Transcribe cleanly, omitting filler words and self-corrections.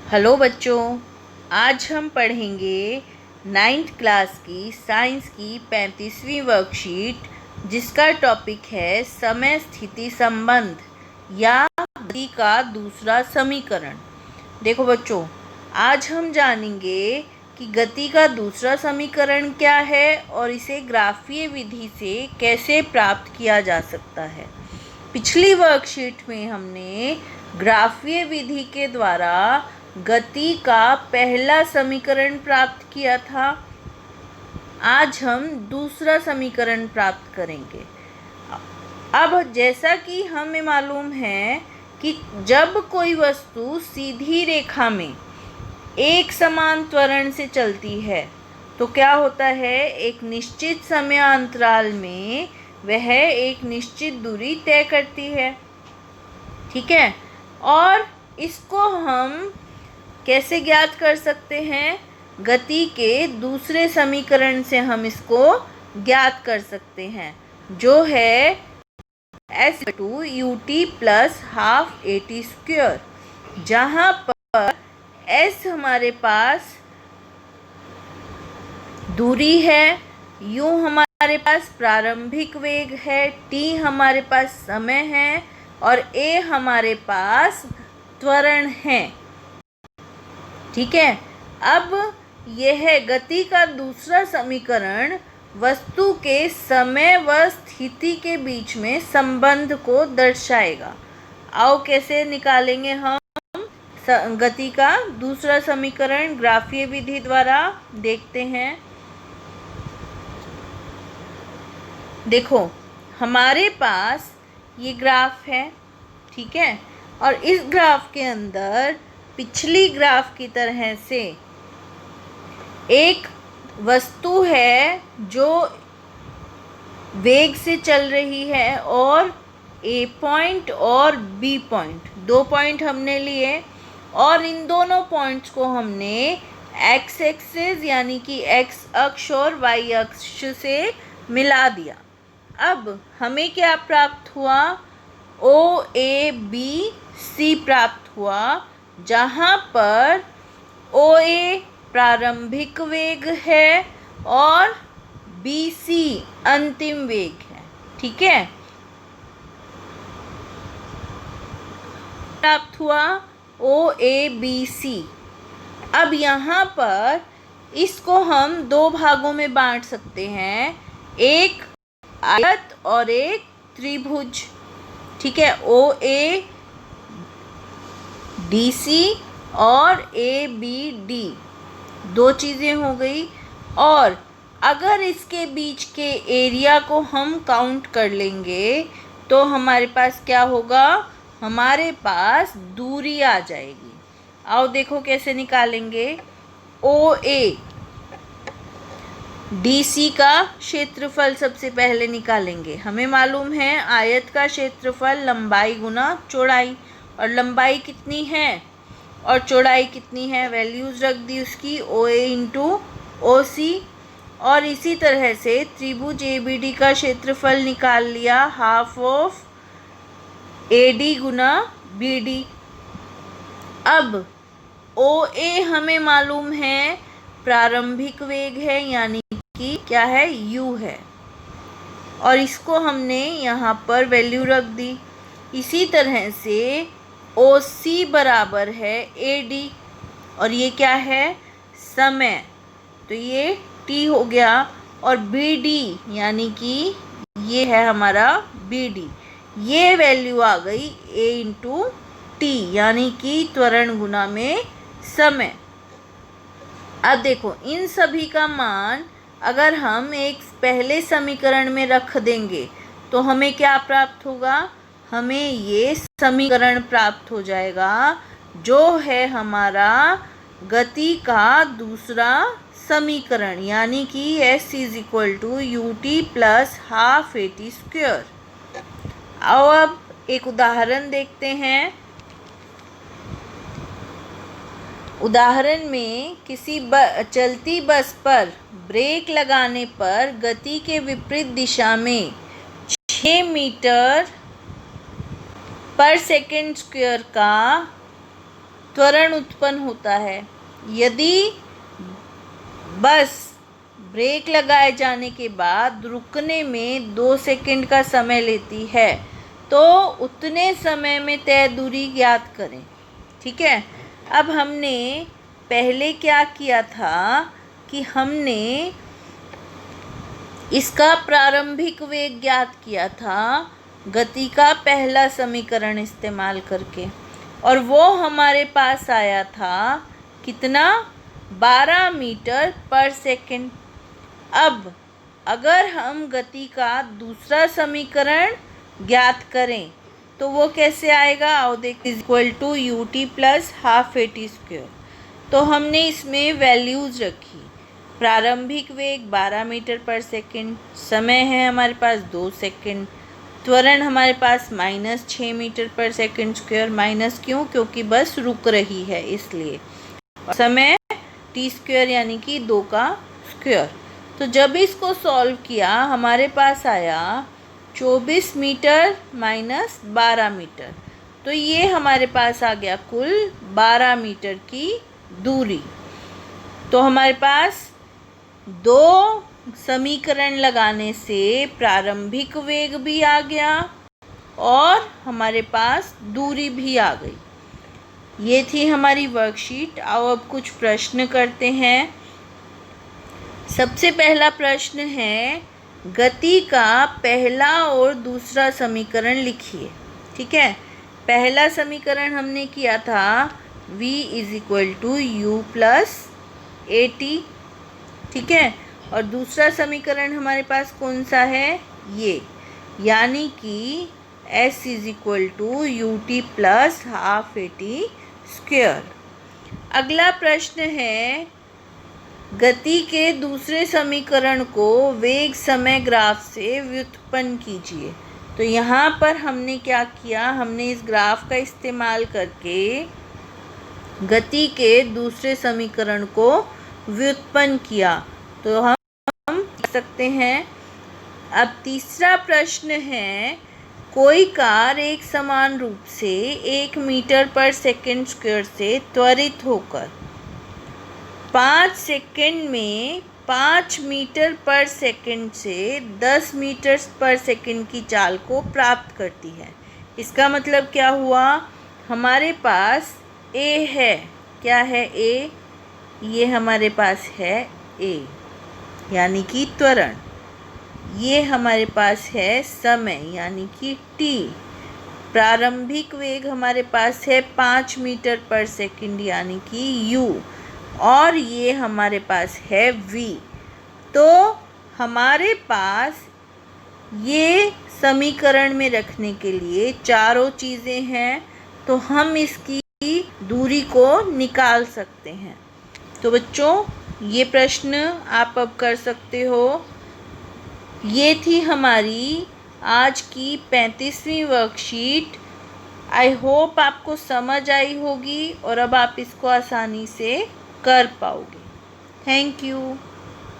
Hello बच्चों, आज हम पढ़ेंगे 9th क्लास की साइंस की 35वीं वर्कशीट, जिसका टॉपिक है समय स्थिति संबंध या गति का दूसरा समीकरण। देखो बच्चों, आज हम जानेंगे कि गति का दूसरा समीकरण क्या है और इसे ग्राफीय विधि से कैसे प्राप्त किया जा सकता है। पिछली वर्कशीट में हमने ग्राफीय विधि के द्वारा गति का पहला समीकरण प्राप्त किया था। आज हम दूसरा समीकरण प्राप्त करेंगे। अब जैसा कि हमें मालूम है कि जब कोई वस्तु सीधी रेखा में एक समान त्वरण से चलती है तो क्या होता है, एक निश्चित समय अंतराल में वह एक निश्चित दूरी तय करती है। ठीक है, और इसको हम कैसे ज्ञात कर सकते हैं? गति के दूसरे समीकरण से हम इसको ज्ञात कर सकते हैं, जो है s = ut + ½ at², जहाँ पर s हमारे पास दूरी है, u हमारे पास प्रारंभिक वेग है, t हमारे पास समय है और a हमारे पास त्वरण है। ठीक है, अब यह गति का दूसरा समीकरण वस्तु के समय व स्थिति के बीच में संबंध को दर्शाएगा। आओ कैसे निकालेंगे हम गति का दूसरा समीकरण ग्राफीय विधि द्वारा, देखते हैं। देखो, हमारे पास ये ग्राफ है, ठीक है, और इस ग्राफ के अंदर पिछली ग्राफ की तरह से एक वस्तु है जो वेग से चल रही है और A पॉइंट और B पॉइंट, 2 पॉइंट हमने लिए और इन दोनों पॉइंट्स को हमने x एक्सिस यानी कि x अक्ष और y अक्ष से मिला दिया। अब हमें क्या प्राप्त हुआ? OABC प्राप्त हुआ, जहाँ पर OA प्रारंभिक वेग है और BC अंतिम वेग है। ठीक है, प्राप्त हुआ OABC। अब यहाँ पर इसको हम 2 भागों में बांट सकते हैं, एक आयत और एक त्रिभुज। ठीक है, OADC और ABD 2 चीज़ें हो गई। और अगर इसके बीच के एरिया को हम काउंट कर लेंगे तो हमारे पास क्या होगा? हमारे पास दूरी आ जाएगी। आओ देखो कैसे निकालेंगे। OADC का क्षेत्रफल सबसे पहले निकालेंगे। हमें मालूम है आयत का क्षेत्रफल लंबाई गुना चौड़ाई, और लंबाई कितनी है और चौड़ाई कितनी है? वैल्यूज रख दी उसकी, OA × OC। और इसी तरह से त्रिभुज ABD का क्षेत्रफल निकाल लिया, ½ AD × BD। अब OA हमें मालूम है प्रारंभिक वेग है, यानी कि क्या है? U है, और इसको हमने यहाँ पर वैल्यू रख दी। इसी तरह से OC बराबर है AD, और ये क्या है? समय, तो ये T हो गया। और BD यानी कि ये है हमारा BD, ये वैल्यू आ गई A × T यानी कि त्वरण गुना में समय। अब देखो, इन सभी का मान अगर हम एक पहले समीकरण में रख देंगे तो हमें क्या प्राप्त होगा? हमें ये समीकरण प्राप्त हो जाएगा, जो है हमारा गति का दूसरा समीकरण, यानी कि s = ut + ½ at²। आओ अब एक उदाहरण देखते हैं। उदाहरण में किसी चलती बस पर ब्रेक लगाने पर गति के विपरीत दिशा में 6 मीटर पर सेकंड स्क्वायर का त्वरण उत्पन्न होता है। यदि बस ब्रेक लगाए जाने के बाद रुकने में 2 सेकंड का समय लेती है तो उतने समय में तय दूरी ज्ञात करें। ठीक है, अब हमने पहले क्या किया था कि हमने इसका प्रारंभिक वेग ज्ञात किया था गति का पहला समीकरण इस्तेमाल करके, और वो हमारे पास आया था कितना, 12 मीटर पर सेकंड। अब अगर हम गति का दूसरा समीकरण ज्ञात करें तो वो कैसे आएगा, आओ देख, equal to U T plus half A T square. तो हमने इसमें वैल्यूज़ रखी, प्रारंभिक वेग 12 मीटर पर सेकंड, समय है हमारे पास 2 सेकंड, त्वरण हमारे पास -6 मीटर पर सेकंड स्क्वायर। माइनस क्यों, क्योंकि बस रुक रही है इसलिए। समय टी स्क्वायर यानी कि 2 का स्क्वायर। तो जब इसको सॉल्व किया हमारे पास आया 24 मीटर माइनस 12 मीटर, तो ये हमारे पास आ गया कुल 12 मीटर की दूरी। तो हमारे पास 2 समीकरण लगाने से प्रारंभिक वेग भी आ गया और हमारे पास दूरी भी आ गई। ये थी हमारी वर्कशीट। आओ अब कुछ प्रश्न करते हैं। सबसे पहला प्रश्न है, गति का पहला और दूसरा समीकरण लिखिए। ठीक है, पहला समीकरण हमने किया था v = u + at। ठीक है, और दूसरा समीकरण हमारे पास कौन सा है, ये, यानी कि s = ut + half at square. अगला प्रश्न है, गति के दूसरे समीकरण को वेग समय ग्राफ से व्युत्पन्न कीजिए। तो यहाँ पर हमने क्या किया, हमने इस ग्राफ का इस्तेमाल करके गति के दूसरे समीकरण को व्युत्पन्न किया। तो हम लिख सकते हैं। अब तीसरा प्रश्न है, कोई कार एक समान रूप से 1 मीटर पर सेकंड स्क्वायर से त्वरित होकर 5 सेकंड में 5 मीटर पर सेकंड से 10 मीटर पर सेकंड की चाल को प्राप्त करती है। इसका मतलब क्या हुआ, हमारे पास A है, क्या है A, ये हमारे पास है A यानी कि त्वरण, ये हमारे पास है समय यानी कि T, प्रारंभिक वेग हमारे पास है 5 मीटर पर सेकंड यानी कि U, और ये हमारे पास है v। तो हमारे पास ये समीकरण में रखने के लिए चारों चीज़ें हैं, तो हम इसकी दूरी को निकाल सकते हैं। तो बच्चों, ये प्रश्न आप अब कर सकते हो। ये थी हमारी आज की 35वीं वर्कशीट। आई होप आपको समझ आई होगी और अब आप इसको आसानी से कर पाओगे। Thank you.